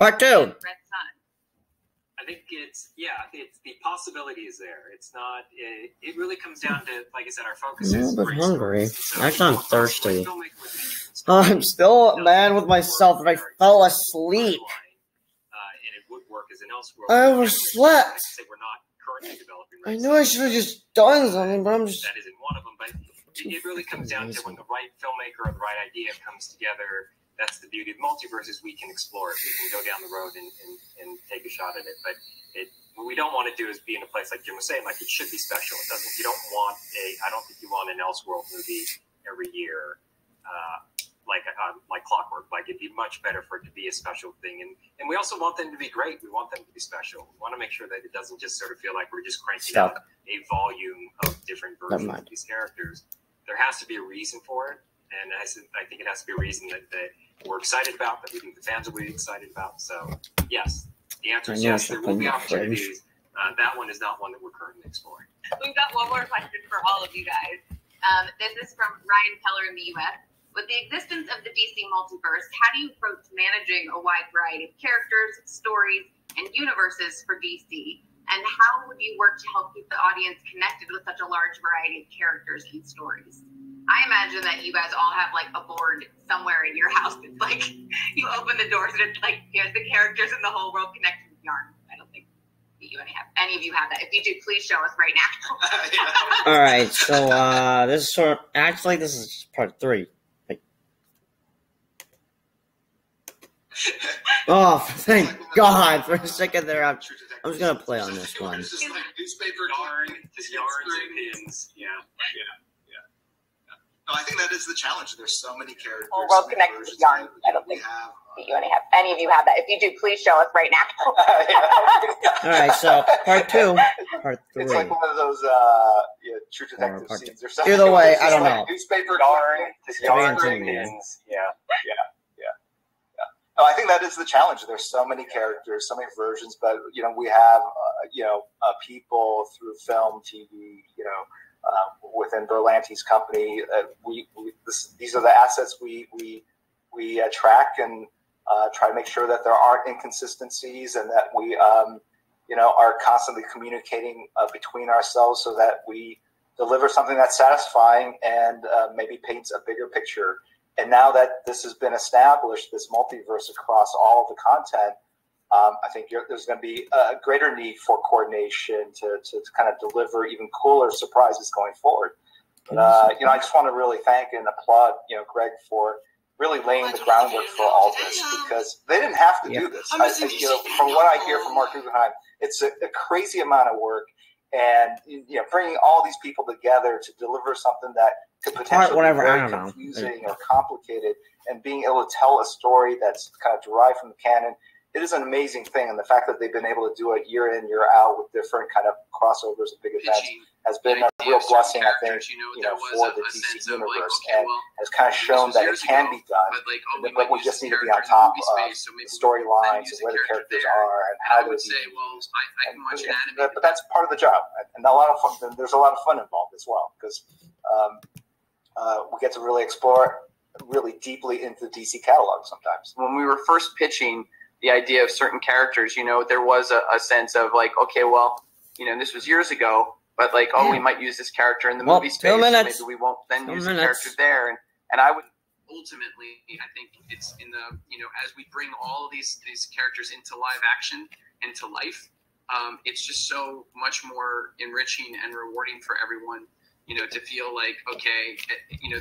like Part 2. Red Sun. I think it's the possibility is there. It's not. It really comes down to, like I said, our focus I'm a is little bit great hungry. stories. So Actually, I'm thirsty. filmmaker with an interesting Oh, story I'm still mad with myself that I fell asleep. And it would work as an Elseworld. I overslept. Like I say, we're not currently developing. I knew I should have just done something, but I'm just. That isn't one of them, but it really comes down to when the right filmmaker or the right idea comes together. That's the beauty of multiverses. We can explore it. We can go down the road and take a shot at it. But what we don't want to do is be in a place like Jim was saying, like it should be special. It doesn't. You don't want I don't think you want an Elseworld movie every year, like Clockwork. Like it'd be much better for it to be a special thing. And we also want them to be great. We want them to be special. We want to make sure that it doesn't just sort of feel like we're just cranking out a volume of different versions of these characters. There has to be a reason for it. And I think it has to be a reason that we're excited about, that we think the fans will be excited about. So, yes, the answer is yes. There will be opportunities. That one is not one that we're currently exploring. We've got one more question for all of you guys. This is from Ryan Keller in the U.S. With the existence of the DC multiverse, how do you approach managing a wide variety of characters, stories, and universes for DC? And how would you work to help keep the audience connected with such a large variety of characters and stories? I imagine that you guys all have like a board somewhere in your house. It's like you open the doors and it's like, here's the characters in the whole world connected with yarn. I don't think any of you have that. If you do, please show us right now. All right, so this is actually this is part 3. Like, oh, thank God! For a second there, I'm just gonna play on this one. It's just like newspaper yarn and pins. Yeah. No, I think that is the challenge. There's so many characters. Whole world connected with yarn. I don't think any of you have that. If you do, please show us right now. All right, so part 2, part 3. It's like one of those True Detective scenes or something. Either way, I don't know. Newspaper yarn pins. Yeah. No, I think that is the challenge. There's so many characters, so many versions, but we have people through film, TV, within Berlanti's company. These are the assets we track and try to make sure that there aren't inconsistencies and that we are constantly communicating between ourselves so that we deliver something that's satisfying and maybe paints a bigger picture. And now that this has been established, this multiverse across all of the content, I think there's going to be a greater need for coordination to kind of deliver even cooler surprises going forward. But, I just want to really thank and applaud, Greg, for really laying the groundwork for all this, because they didn't have to do this. From what I hear from Mark Guggenheim, it's a crazy amount of work, and bringing all these people together to deliver something that could potentially be very confusing or complicated, and being able to tell a story that's kind of derived from the canon. It is an amazing thing, and the fact that they've been able to do it year in, year out with different kind of crossovers and big events has been a real blessing, I think, for the DC universe, and has kind of shown that it can be done. But we just need to be on top of the storylines and where the characters are and how they're used. But that's part of the job, and a lot of fun. There's a lot of fun involved as well, because we get to really explore really deeply into the DC catalog sometimes. When we were first pitching the idea of certain characters, there was a sense of like, okay, well, this was years ago, but like, we might use this character in the movie space, so maybe we won't then use the character there. And I would ultimately, I think it's in the, as we bring all of these characters into live action and to life, it's just so much more enriching and rewarding for everyone. To feel like, okay,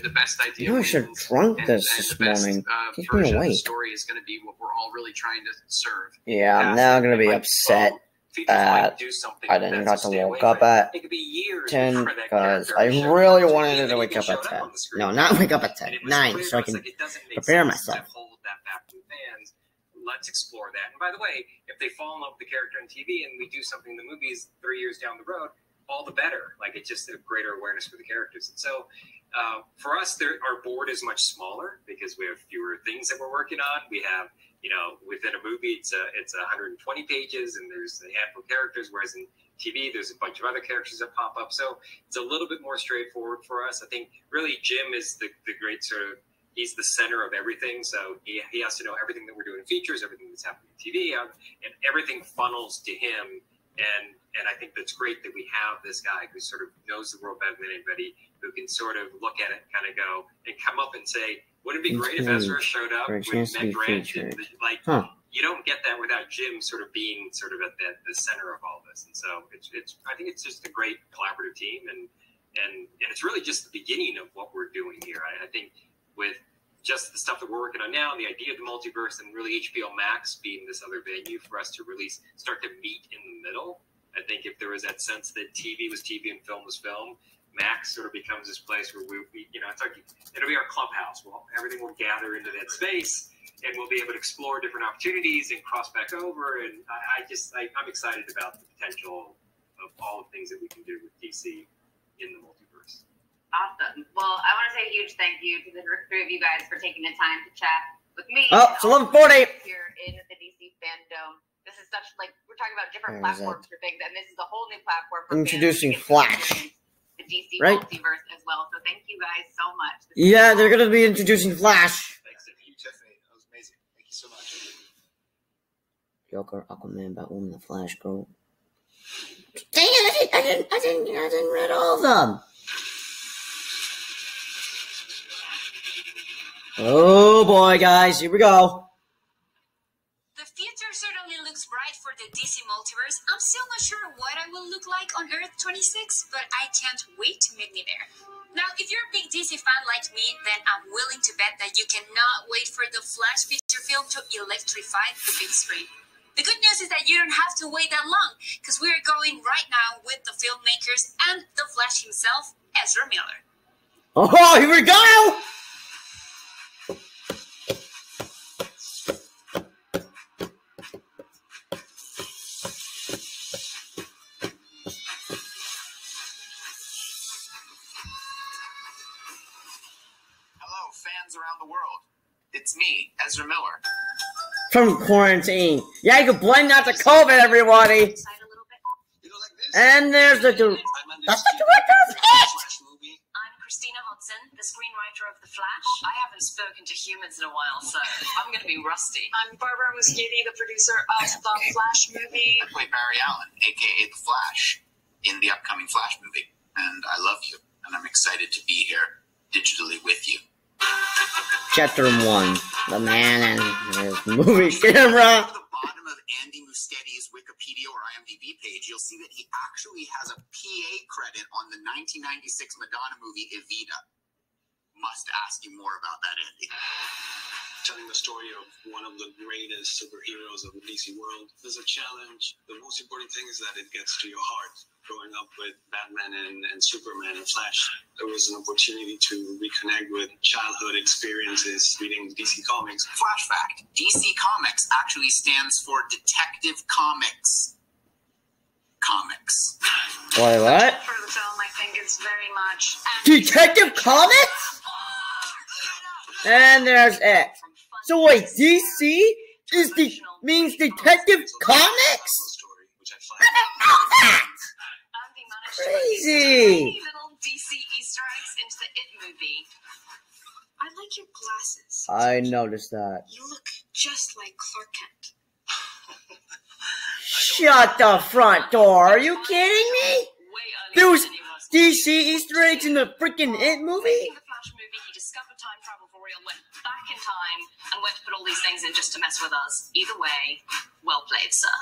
the best idea. I should have drunk this morning. Keep me awake. The story is going to be what we're all really trying to serve. Yeah, I'm now going to be upset that I didn't got to wake up at 10 because I really wanted to wake up at 10. No, not wake up at 10. 9, so I can prepare myself. Let's explore that. And by the way, if they fall in love with the character on TV and we do something in the movies 3 years down the road, all the better. Like, it's just a greater awareness for the characters. And so for us, our board is much smaller because we have fewer things that we're working on. We have, within a movie, it's 120 pages and there's a handful of characters, whereas in TV, there's a bunch of other characters that pop up. So it's a little bit more straightforward for us. I think really Jim is the great sort of he's the center of everything. So he has to know everything that we're doing in features, everything that's happening in TV, and everything funnels to him. And I think that's great that we have this guy who sort of knows the world better than anybody, who can sort of look at it and kind of go and come up and say, wouldn't it be great if Ezra showed up with Meg Grant? You don't get that without Jim sort of being sort of at the center of all this. And so I think it's just a great collaborative team, and it's really just the beginning of what we're doing here. I think with just the stuff that we're working on now, and the idea of the multiverse, and really HBO Max being this other venue for us to really start to meet in the middle. I think if there was that sense that TV was TV and film was film, Max sort of becomes this place where we it's like it'll be our clubhouse. Well, everything will gather into that space, and we'll be able to explore different opportunities and cross back over. And I'm excited about the potential of all the things that we can do with DC in the multiverse. Awesome. Well, I want to say a huge thank you to the three of you guys for taking the time to chat with me. Oh, it's 11:40 here in the DC Fandom. This is such, we're talking about different platforms for things, and this is a whole new platform for introducing Flash. The DC multiverse as well. So thank you guys so much. Yeah, they're going to be introducing Flash. Thanks, Tiffany. That was amazing. Thank you so much. Joker, Aquaman, Batwoman, the Flash, Girl. Dang it! I didn't read all of them. Oh boy, guys, here we go. The future certainly looks bright for the DC multiverse. I'm still not sure what I will look like on Earth 26, but I can't wait to meet me there. Now, if you're a big DC fan like me, then I'm willing to bet that you cannot wait for the Flash feature film to electrify the big screen. The good news is that you don't have to wait that long, because we're going right now with the filmmakers and the Flash himself, Ezra Miller. Oh, here we go! Hello, fans around the world. It's me, Ezra Miller. From quarantine. Yeah, you can blame that to COVID, everybody. And there's the dude. That's the director of it. I'm Christina Hodson, the screenwriter of The Flash. I haven't spoken to humans in a while, so I'm going to be rusty. I'm Barbara Muschietti, the producer of the Flash movie. I play Barry Allen, a.k.a. The Flash, in the upcoming Flash movie. And I love you, and I'm excited to be here digitally with you. Chapter 1. The man and his movie camera. At the bottom of Andy Muschietti's Wikipedia or IMDb page, you'll see that he actually has a PA credit on the 1996 Madonna movie Evita. Must ask you more about that, Andy. Telling the story of one of the greatest superheroes of the DC world is a challenge. The most important thing is that it gets to your heart. Growing up with Batman and Superman and Flash, there was an opportunity to reconnect with childhood experiences reading DC Comics. Flash fact, DC Comics actually stands for Detective Comics. Comics. Wait, what? For the film, I think it's very much... Detective Comics? And there's it. So wait, DC means Detective Comics? I didn't know that! Crazy! Little DC Easter eggs into the It movie. I like your glasses. I noticed that. You look just like Clark Kent. Shut the front door. Are you kidding me? There was DC Easter eggs in the freaking It movie? In the Flash movie, he discovered time travel for real, went back in time, and went to put all these things in just to mess with us. Either way, well played, sir.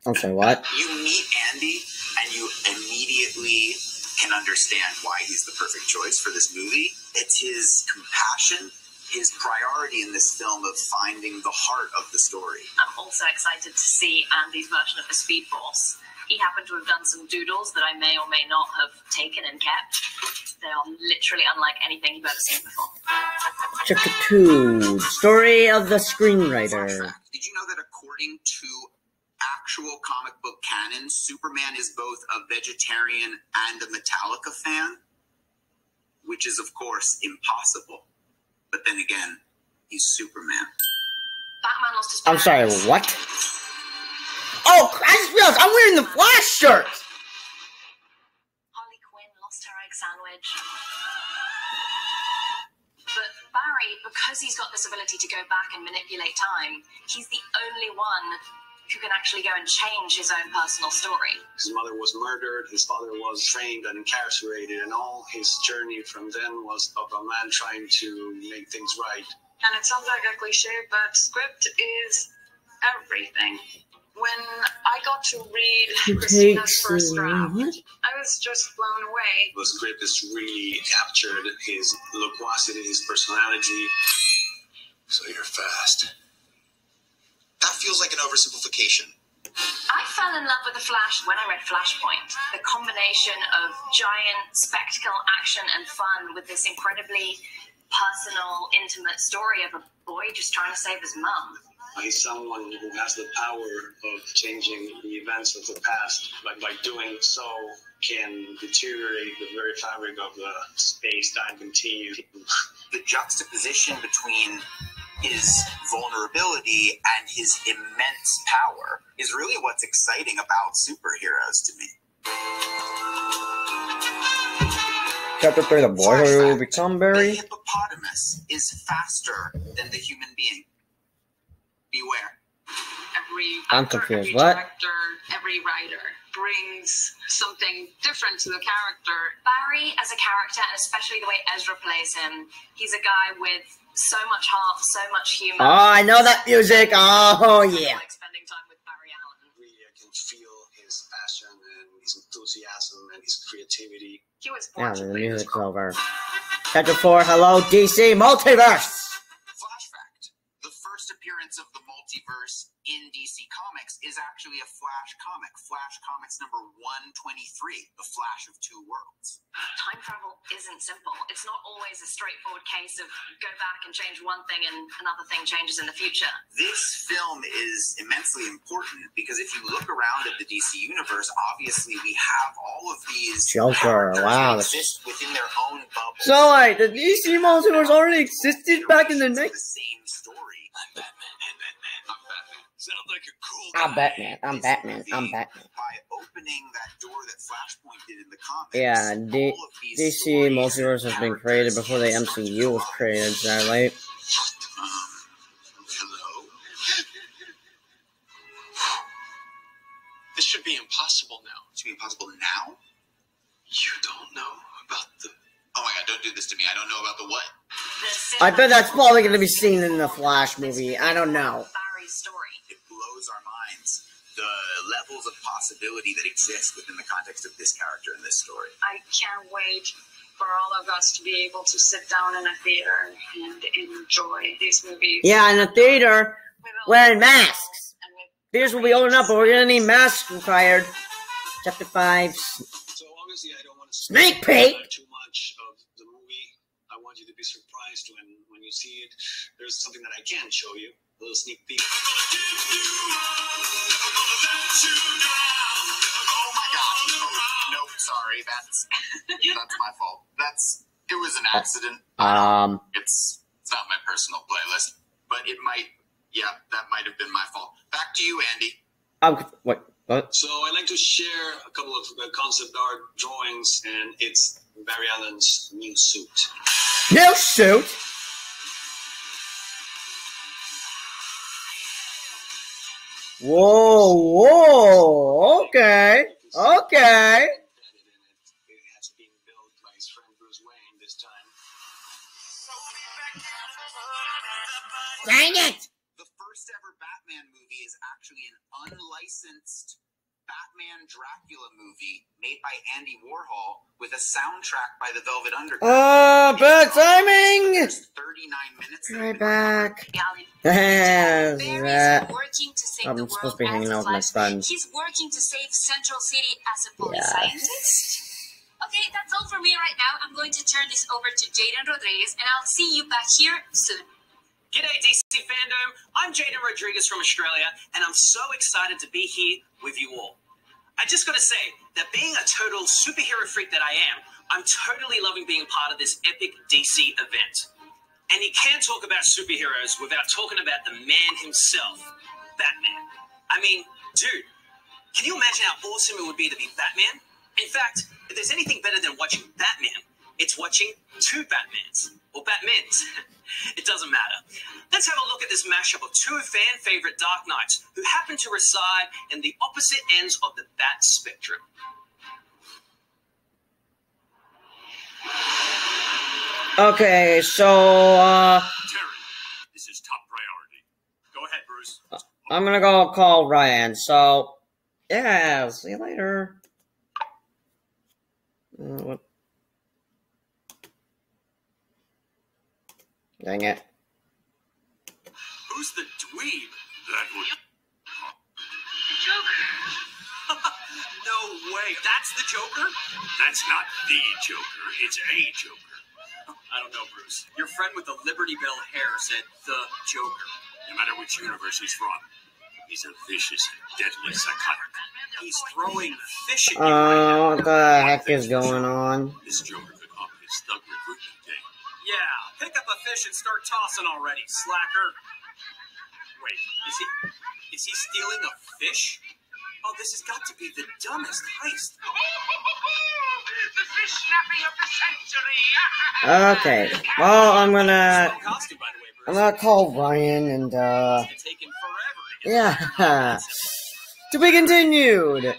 I'm sorry, what? You meet Andy, and you immediately can understand why he's the perfect choice for this movie. It's his compassion, his priority in this film of finding the heart of the story. I'm also excited to see Andy's version of the Speed Force. He happened to have done some doodles that I may or may not have taken and kept. They are literally unlike anything you've ever seen before. Chapter 2. Story of the Screenwriter. Did you know that according to actual comic book canon, Superman is both a vegetarian and a Metallica fan? Which is, of course, impossible. But then again, he's Superman. Batman lost his I'm sorry, what? Oh, I just realized I'm wearing the Flash shirt! Harley Quinn lost her egg sandwich. But Barry because he's got this ability to go back and manipulate time, he's the only one who can actually go and change his own personal story. His mother was murdered, his father was framed and incarcerated, and all his journey from then was of a man trying to make things right. And it sounds like a cliche, but script is everything. When I got to read Christina's first draft, I was just blown away. The script has really captured his loquacity, his personality. So you're fast. That feels like an oversimplification. I fell in love with The Flash when I read Flashpoint. The combination of giant spectacle, action, and fun with this incredibly personal, intimate story of a boy just trying to save his mum. He's someone who has the power of changing the events of the past, but by doing so can deteriorate the very fabric of the space-time continuum. The juxtaposition between his vulnerability and his immense power is really what's exciting about superheroes to me. Chapter 3, the boy who will become Barry. The hippopotamus is faster than the human being. Beware. I'm confused. What? Director, every writer brings something different to the character. Barry as a character, and especially the way Ezra plays him, he's a guy with so much heart, so much humor. Oh, I know that music. Oh, yeah. I like spending time with Barry Allen. Really, I can feel his passion and his enthusiasm and his creativity. He was born the music's over. Chapter 4, hello, DC Multiverse. Flash fact. The first appearance of the multiverse in DC Comics is actually a Flash comic. Flash Comics number 123, The Flash of Two Worlds. Time travel isn't simple. It's not always a straightforward case of go back and change one thing and another thing changes in the future. This film is immensely important because if you look around at the DC universe, obviously we have all of these Joker. Wow. That exist within their own bubble. So, like, the DC multiverse already existed back in the The same story. I'm Batman. I'm Batman. Sounds like a cool I'm guy. Batman. I'm Batman. I'm Batman. By opening that door that Flashpoint did in the comics, Yeah, all of these DC stories multiverse has been created before the MCU was created, sadly. Hello? This should be impossible now. It should be impossible now? You don't know about the... Oh my god, don't do this to me. I don't know about the what? I bet that's probably going to be seen in the Flash movie. I don't know. Barry's story. It blows our minds. The levels of possibility that exist within the context of this character in this story. I can't wait for all of us to be able to sit down in a theater and enjoy these movies. Yeah, in the theater, wearing masks. Theaters will be opening up, but we're going to need masks required. Chapter 5. So obviously I don't want to Sneak peek! too much of the movie. I want you to be surprised when you see it. There's something that I can show you. A little sneak peek. Oh my gosh. Nope, sorry. That's my fault. It was an accident. It's not my personal playlist. But it might, that might have been my fault. Back to you, Andy. What? So I'd like to share a couple of concept art drawings, and it's Barry Allen's new suit. New suit? Whoa, okay. It's being built by his friend Bruce Wayne this time. Dang it! The first ever Batman movie is actually an unlicensed Batman Dracula movie made by Andy Warhol with a soundtrack by the Velvet Underground. Bad timing! 39 minutes. Right back. Barry's working to save the I'm world supposed to be hanging out with my son. He's working to save Central City as a police scientist. Okay, that's all for me right now. I'm going to turn this over to Jaden Rodriguez, and I'll see you back here soon. G'day DC fandom, I'm Jaden Rodriguez from Australia, and I'm so excited to be here with you all. I just gotta say that being a total superhero freak that I am, I'm totally loving being part of this epic DC event. And you can't talk about superheroes without talking about the man himself, Batman. I mean, dude, can you imagine how awesome it would be to be Batman? In fact, if there's anything better than watching Batman, It's watching two Batmans. Or Batmins. It doesn't matter. Let's have a look at this mashup of two fan-favorite Dark Knights who happen to reside in the opposite ends of the Bat spectrum. Okay, so, Terry, this is top priority. Go ahead, Bruce. I'm gonna go call Ryan, so, yeah, see you later. What? Dang it. Who's the dweeb? That would... Joker. No way. That's the Joker? That's not the Joker. It's a Joker. I don't know, Bruce. Your friend with the Liberty Bell hair said the Joker. No matter which universe he's from, he's a vicious and deadly psychotic. He's throwing fish at you right now. What the heck is going on? This Joker could hop his thug recruitment game. Yeah, pick up a fish and start tossing already, slacker. Wait, is he stealing a fish? Oh, this has got to be the dumbest heist. The fish snapping of the century. Okay, well, I'm gonna call Ryan and, yeah, to be continued.